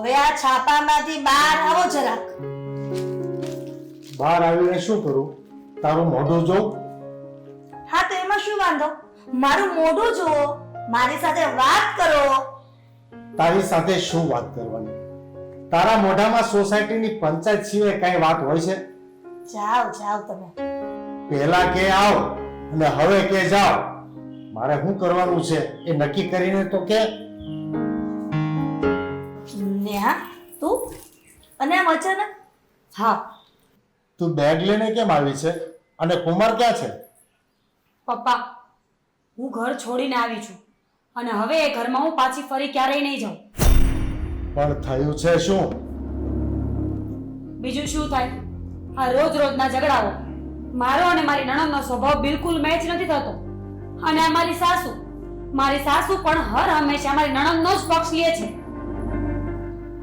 હવે આ છાપામાંથી બહાર આવો જરાક. બહાર આવીને શું કરું? તારું મોઢું જોઉં? હા તો એમાં શું વાંધો? મારું મોઢું જુઓ, મારી સાથે વાત કરો. તારી સાથે શું વાત કરવાની? તારા મોઢામાં સોસાયટીની પંચાયત સિવાય કઈ વાત હોય છે? જાઓ જાઓ તમે. પહેલા કે આવ અને હવે કે જાવ. મારે શું કરવાનું છે એ નક્કી કરીને તો કે. નેહા તું અને આમ અચાનક? હા તું બેગ લઈને કેમ આવી છે અને કુમાર ક્યાં છે? પપ્પા, હું ઘર છોડીને આવી છું અને હવે એ ઘરમાં હું પાછી ફરી ક્યારેય નહીં જાઉં. પણ થયું છે શું? બીજું શું થાય? આ રોજ રોજના ઝઘડાઓ. મારો અને મારી નણંદનો સ્વભાવ બિલકુલ મેચ નથી થતો. અને આ મારી સાસુ પણ હર હંમેશા મારી નણંદનો જ પક્ષ લે છે.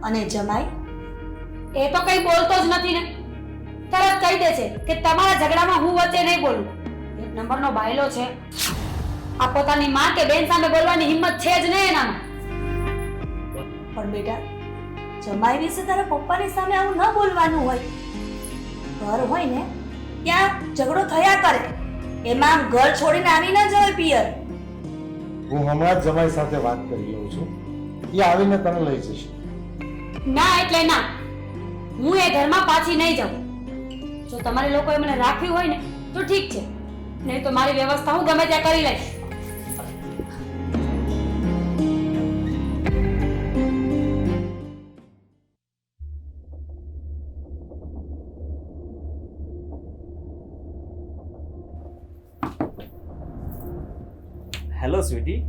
અને જમાઈ? એ તો કઈ બોલતો જ નથી ને. તરત કહી દે છે કે તમારા ઝઘડામાં હું વચ્ચે નહીં બોલું. એક નંબરનો બાયલો છે. આ પોતાની માં કે બેન સામે બોલવાની હિંમત છે જ નહીં એનામાં. પણ બેટા, જમાઈ વિશે તારા પપ્પાની સામે આવું ન બોલવાનું હોય. ઘર હોય ને ત્યાં ઝઘડો થયા કરે, એમાં આમ ઘર છોડીને આવી ન જવાય પિયર. હું હમણાં જ જમાઈ સાથે વાત કરી લઉં છું. એ આવીને તને લઈ જશે. ના એટલે ના. હું એ ઘરમાં પાછી નહીં જાઉં. જો તમારે લોકોએ મને રાખવી હોય ને તો ઠીક છે, નહીં તો મારી વ્યવસ્થા હું ગમે ત્યાં કરી લઈશ. Hello sweety.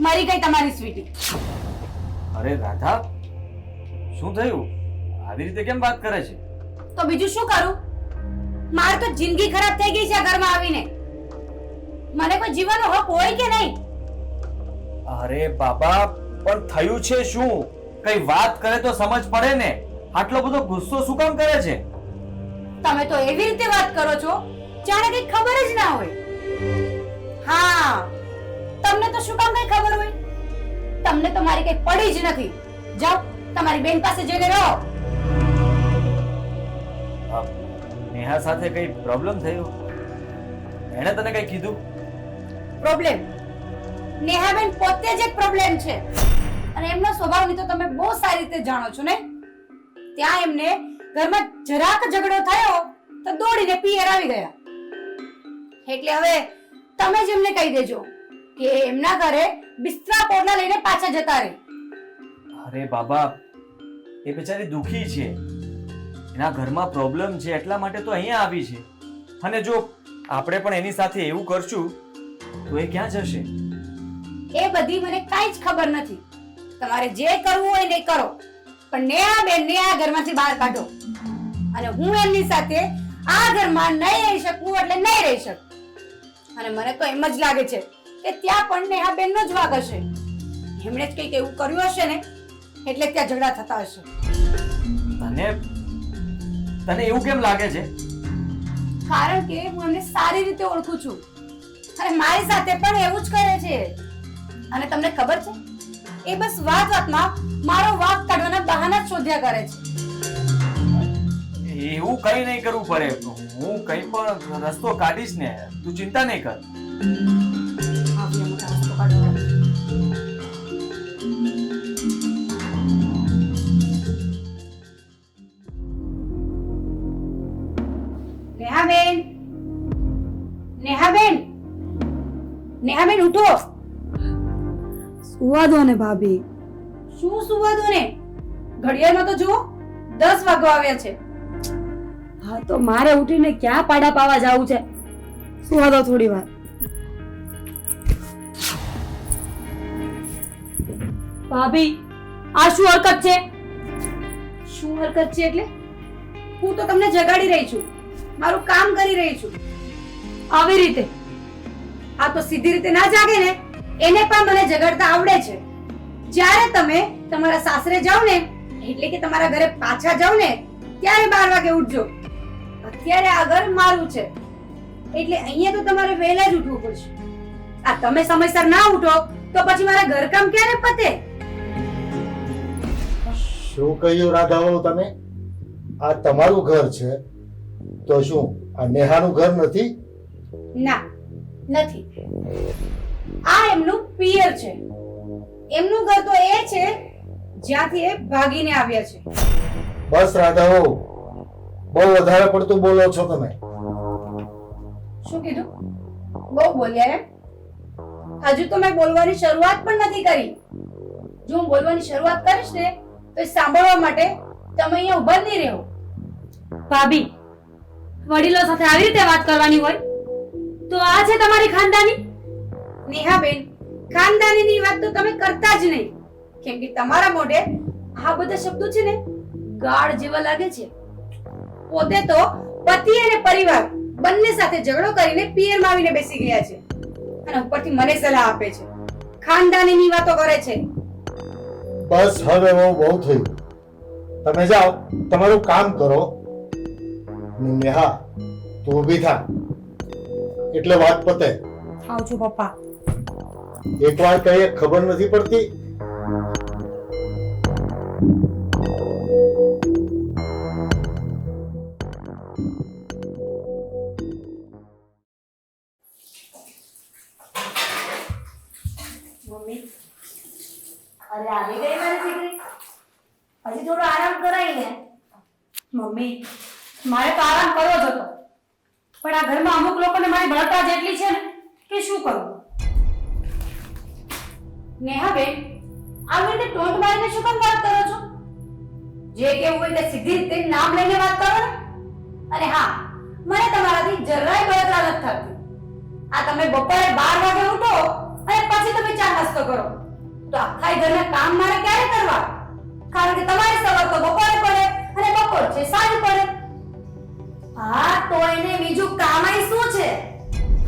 મારી કઈ તમારી સ્વીટી? અરે રાધા, શું થયું? આવી રીતે કેમ વાત કરે છે? તો બીજું શું કરું? મારી તો જિંદગી ખરાબ થઈ ગઈ છે આ ઘરમાં આવીને. મને કોઈ જીવવાનો હક હોય કે નહીં? અરે બાબા, પણ થયું છે શું? કઈ વાત કરે તો સમજ પડે ને. આટલો બધો ગુસ્સો શું કામ કરે છે? તમે તો એવી રીતે વાત કરો છો જાણે કઈ ખબર જ ના હોય. હા, તમને તો શું કામ કઈ ખબર હોય? તમને તો મારી કઈ પડી જ નથી. જાઓ તમારી બેન પાસે જઈને રહો. નેહા સાથે કઈ પ્રોબ્લેમ થયો? એણે તને કઈ કીધું? પ્રોબ્લેમ? નેહાબેન પોતે જ એક પ્રોબ્લેમ છે. અને એમનો સ્વભાવની તો તમે બહુ સારી રીતે જાણો છો ને. ત્યાં એમને ઘરમાં જરાક ઝઘડો થયો તો દોડીને પિયર આવી ગયા. એટલે હવે તમે જ એમને કહી દેજો કે એમના ઘરે બિસ્તરા પોટલા લઈને પાછા જતા રહે. અરે બાબા, એ બેચારી દુખી છે. એના ઘરમાં પ્રોબ્લેમ છે એટલા માટે તો અહીંયા આવી છે. અને જો આપણે પણ એની સાથે એવું કરશું તો એ ક્યાં જશે? એ બધી મને કાંઈ જ ખબર નથી. તમારે જે કરવું હોય ને કરો, પણ નેહાબેનને આ ઘરમાંથી બહાર કાઢો. અને હું એમની સાથે આ ઘરમાં નહીં રહી શકું એટલે નહીં રહી શકું. અને મને તો એમ જ લાગે છે કે ત્યાં પણ નેહાબેનનો જ વાંક હશે. એમણે જ કંઈક એવું કર્યું હશે ને એટલે ત્યાં ઝઘડા થતા હશે. તને એવું કેમ લાગે છે? કારણ કે હું એમને સારી રીતે ઓળખું છું અને મારી સાથે પણ એવું જ કરે છે. અને તમને ખબર છે, એ બસ વાતમાં મારો વાંક કાઢવાના બહાના જ શોધ્યા કરે છે. એવું કઈ નહીં કરવું પડે. હું કઈ પણ રસ્તો કાઢીશ ને, તું ચિંતા નહીં કર. આવ્યો મોટા રસ્તો કાઢવાનો. નેહાબેન, નેહાબેન, નેહાબેન ઉઠો. સુવા દો ને ભાભી. શું સુવા દો ને? ઘડિયાળમાં તો જુઓ 10 વાગવા આવ્યા છે. હા તો મારે ઉઠીને ક્યાં પાડા પાવા જાવું છે? સુવા દો થોડી વાર. ભાભી, આ શું હરકત છે? શું હરકત છે એટલે? હું તો તમને જગાડી રહી છું, મારું કામ કરી રહી છું. આવી રીતે? આ તો સીધી રીતે ના જાગે ને, એને પણ મને જગાડતા આવડે છે. જ્યારે તમે તમારા સાસરે જાવ ને, એટલે કે તમારા ઘરે પાછા જાવ ને, ત્યારે 12 વાગે ઉઠજો. અત્યારે આ ઘર મારું છે એટલે અહીંયા તો તમારે વહેલા જ ઉઠવું પડશે. આ તમે સમયસર ના ઉઠો તો પછી મારા ઘરકામ ક્યારે પતે? શું કહ્યું રાધાઓ તમે? આ તમારું ઘર છે તો શું આ નેહાનું ઘર નથી? ના નથી, આ એમનું પિયર છે. એમનું ઘર તો એ છે જ્યાંથી એ ભાગીને આવ્યા છે. બસ રાધાઓ, બહુ વધારે પડતું બોલો છો તમે. શું કીધું? બહુ બોલ્યા એમ? હજુ તો મેં બોલવાની શરૂઆત પણ નથી કરી. જો હું બોલવાની શરૂઆત કરીશ ને તો એ સાંભળવા માટે તમે અહીંયા ઊભા જ નહીં રહો. ભાભી, વડીલો સાથે આવી રીતે વાત કરવાની હોય તો આ છે તમારી ખાનદાની? નેહાબેન, ખાનદાનીની વાત તો તમે કરતા જ નહીં, કેમ કે તમારા મોઢે આ બધા શબ્દો છે ને ગાળ જેવા લાગે છે. પોતે તો પતિ અને પરિવાર બંને સાથે ઝઘડો કરીને પિયરમાં આવીને બેસી ગયા છે અને ઉપરથી મને સલાહ આપે છે, ખાનદાનીની વાતો કરે છે. બસ હવે બહુ થયું. તમે જાઓ, તમારું કામ કરો. અને નેહા, તું ઊભી થા એટલે વાત પતે. આવ છું પપ્પા. એકવાર કહીએ ખબર નથી પડતી. મમ્મી, અરે આવી ગઈ મારી દીકરી. હજી થોડો આરામ કરાય ને. મમ્મી, મારે તો આરામ કરવો જ હતો, પણ આ ઘરમાં અમુક લોકોને મારી બળતરા જેટલી છે ને કે શું કરું. નેહાબેન, આવી રીતે ટોન્ટ મારીને શું કામ વાત કરો છો? જે કેવું હોય તે સીધી રીતે નામ લઈને વાત કરો ને. અને હા, મને તમારાથી જરાય બળતરા નથી થતી. આ તમે બપોરે 12 વાગે ઉઠો અને પછી તમે ચા નાસ્તો કરો તો આખા ઘરના કામ મારે ક્યારે કરવા? કારણ કે તમારી સવાર તો બપોરે પડે અને બપોર છે સાંજ પડે. હા, તો એને બીજું કામ ય શું છે?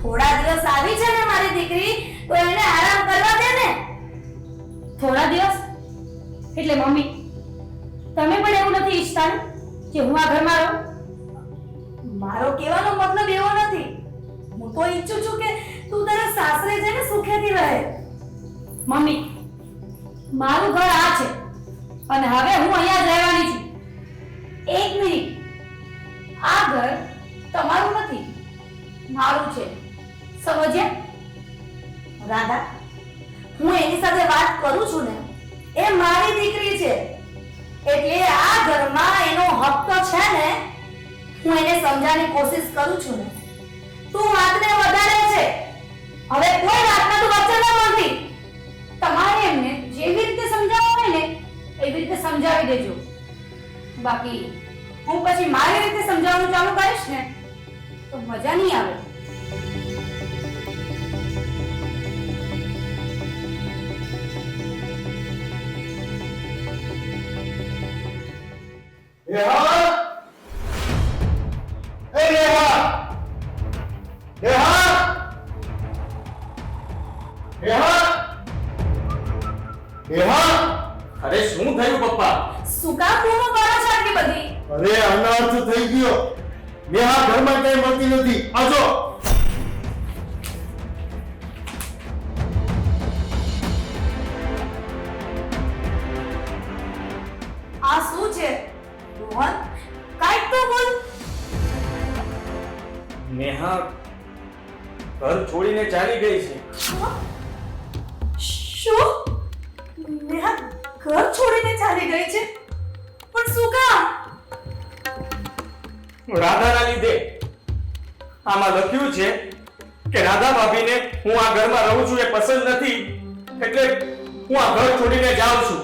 થોડા દિવસ આવી છે ને મારી દીકરી, તો એને આરામ કરવા દે ને. થોડા દિવસ એટલે મમ્મી, તમે પણ એવું નથી ઈચ્છતા ને કે હું આ ઘરમાં રહું? મારો કહેવાનો મતલબ એવો નથી. હું તો ઈચ્છું છું કે તું તારા સાસરે જઈને સુખેથી રહે. મમ્મી, મારું ઘર આ છે અને હવે હું અહીંયા જ રહેવાની છું. એક મિનિટ, આ ઘર તમારું નથી, મારું છે. સમજ્યા? રાધા, હું એની સાથે વાત કરું છું ને, એ મારી દીકરી છે, એટલે આ ઘરમાં એનો હક તો છે ને. હું એને સમજાવવાની કોશિશ કરું છું ને. તું વાતને વધારે છે. હવે કોઈ વાતમાં તું વચ્ચે ન બોલતી. તમારે એમને જેવી રીતે સમજાવવું હોય ને એવી રીતે સમજાવી દેજો. બાકી હું પછી મારી રીતે સમજાવવાનું ચાલુ કરીશ ને તો મજા નહીં આવે. નેહા! એ નેહા! નેહા! નેહા! નેહા! અરે શું થયું પપ્પા? શું કામ બૂમો પાડો છો આટલી બધી? અરે અનર્થ થઈ ગયો. નેહા ઘરમાં કઈ મળતી નથી. આજો. આ શું છે? રોહન, કાંઈક તો બોલ. નેહા ઘર છોડીને ચાલી ગઈ છે. શું? નેહા ઘર છોડીને ચાલી ગઈ છે? પણ શું કામ? રાધાના લીધે. આમાં લખ્યું છે કે રાધા ભાભીને હું આ ઘરમાં રહું છું એ પસંદ નથી, એટલે હું આ ઘર છોડીને જાઉં છું.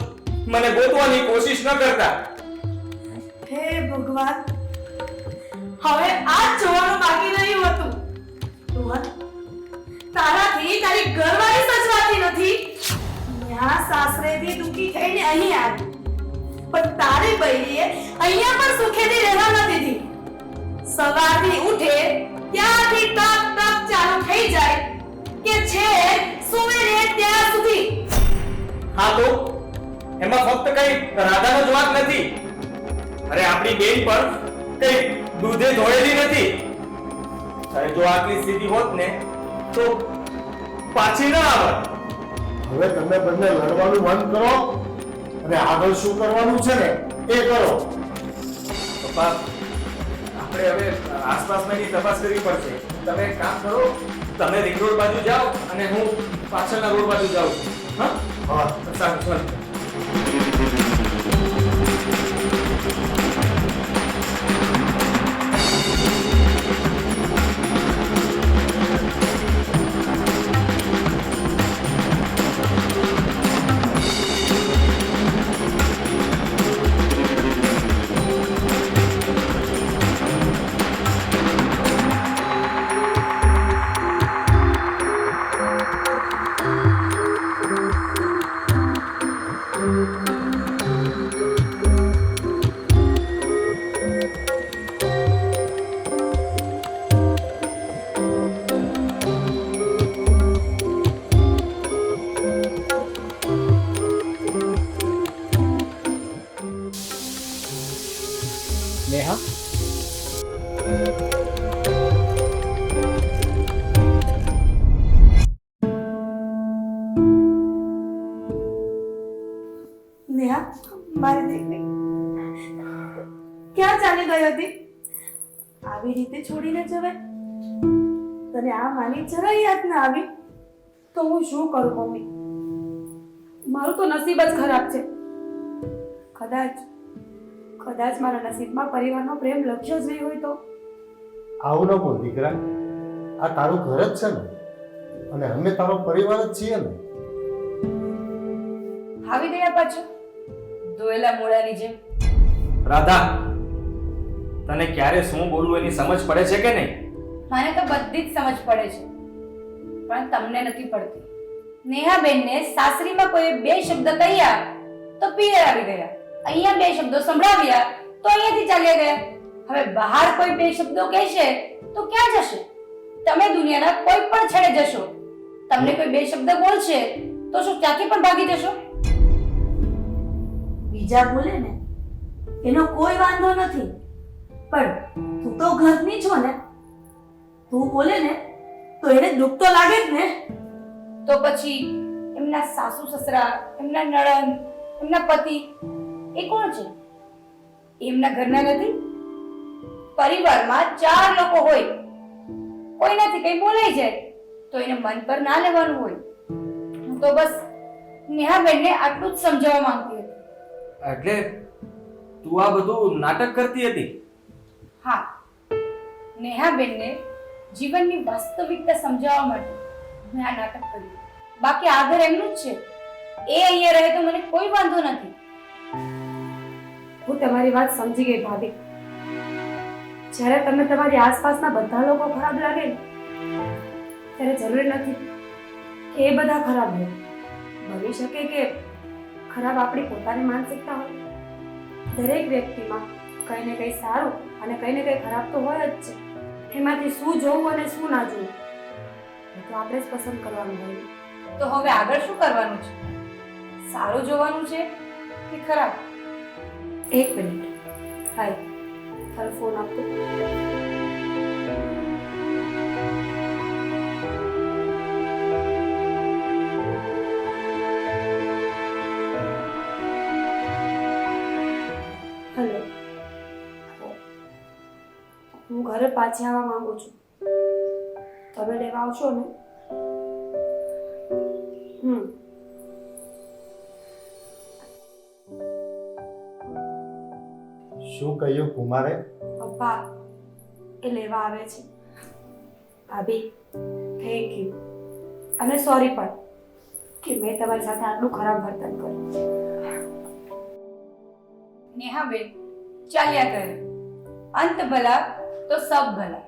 મને ગોતવાની કોશિશ ન કરતા. હે ભગવાન, હવે આ જ જોવાનું બાકી રહ્યું હતું. રોહન, તારાથી તારી ઘરવાળી સચવાતી નથી. ન્યા સાસરેથી દુખી થઈને અહીં આવી, પણ તારી બૈરીએ અહીંયા પણ સુખેથી રહેવા ન દીધી. સવારથી ઉઠે ત્યાંથી ટક ટક ચાલુ થઈ જાય કે છે સુવેરે ત્યાં સુધી. હા તો એમાં ફક્ત કઈ રાધાનો જ વાંક નથી. અરે આપણી બેન પણ કઈ દૂધે ધોળેલી નથી. અરે જો આટલી સ્થિતિ હોત ને તો પાછી ના આવત. હવે તમે બંને લડવાનું બંધ કરો અને આગળ શું કરવાનું છે ને એ કરો. પપ્પા આપણે હવે આસપાસમાં એની તપાસ કરવી પડશે. તમે એક કામ કરો, તમે રિંગ રોડ બાજુ જાઓ અને હું પાછળના રોડ બાજુ જાઉં છું. હા હા સારું ચાલો. નેહા નેહા, મારી દીકરી ક્યાં ચાલી ગઈ હતી? આવી રીતે છોડીને જવાય? તને આ માની જરા યાદ ના આવી? તો હું શું કરું મમ્મી? મારું તો નસીબ જ ખરાબ છે. કદાચ મારા નસીબમાં પરિવારનો પ્રેમ લખ્યો જ નહીં હોય તો. આવું ન બોલ દીકરા, આ તારું ઘર જ છે ને, અને અમે તારો પરિવાર જ છીએ ને. આવી ગયા પાછું ધોયેલા મોળાની જેમ. રાધા, તને ક્યારે શું બોલવું એની સમજ પડે છે કે નહીં? મને તો બધી જ સમજ પડે છે, પણ તમને નથી પડતી. નેહાબેનને સાસરીમાં કોઈ બે શબ્દ કહ્યા તો પિયર આવી ગયા, અહીંયા બે શબ્દો સંભળાવ્યા તો અહીંયાથી ચાલ્યા ગયા. હવે બહાર કોઈ બે શબ્દો કહેશે તો ક્યાં જશે? તમે દુનિયાના કોઈ પણ છેડે જશો, તમને કોઈ બે શબ્દ બોલશે તો શું ત્યાંથી પણ ભાગી જશો? બીજા બોલે ને એનો કોઈ વાંધો નથી, પણ તું તો ઘરની છો ને, તું બોલે ને તો એને દુઃખ તો લાગે જ ને. તો પછી એમના સાસુ સસરા, એમના નણંદ, એમના પતિ એ કોણ છે? એમના ઘરના નથી? પરિવારમાં 4 લોકો હોય, કોઈનાથી કઈ બોલાઈ જાય તો એને મન પર ના લેવાનું હોય. હું તો બસ નેહાબેનને આટલું જ સમજાવવા માંગતી હતી. એટલે તું આ બધું નાટક કરતી હતી? હા, નેહાબેનને જીવનની વાસ્તવિકતા સમજાવવા માટે મેં આ નાટક કર્યું. બાકી આ ઘર એમનું જ છે, એ અહીંયા રહે તો મને કોઈ વાંધો નથી. હું તમારી વાત સમજી ગઈ ભાભી. જ્યારે તમને તમારી આસપાસના બધા લોકો ખરાબ લાગે ને, ત્યારે જરૂરી નથી કે એ બધા ખરાબ હોય. બની શકે કે ખરાબ આપણી પોતાની માનસિકતા હોય. દરેક વ્યક્તિમાં કંઈ ને કંઈ સારું અને કંઈ ને કંઈ ખરાબ તો હોય જ છે. એમાંથી શું જોવું અને શું ના જોવું એ તો આપણે જ પસંદ કરવાનું હોય. તો હવે આગળ શું કરવાનું છે? સારું જોવાનું છે કે ખરાબ? એક મિનિટ, હાય, તારો ફોન આપતો. હેલો, હું ઘરે પાછી આવવા માંગુ છું. તમે લેવા આવશો ને? શું કહ્યું કુમારે? પપ્પા એ લેવા આવે છે. ભાભી, થેન્ક યુ અને સોરી પણ કે મેં તમારી સાથે આટલું ખરાબ વર્તન કર્યું. નેહાબેન ચાલ્યા કરે, અંત ભલા તો સબ ભલા.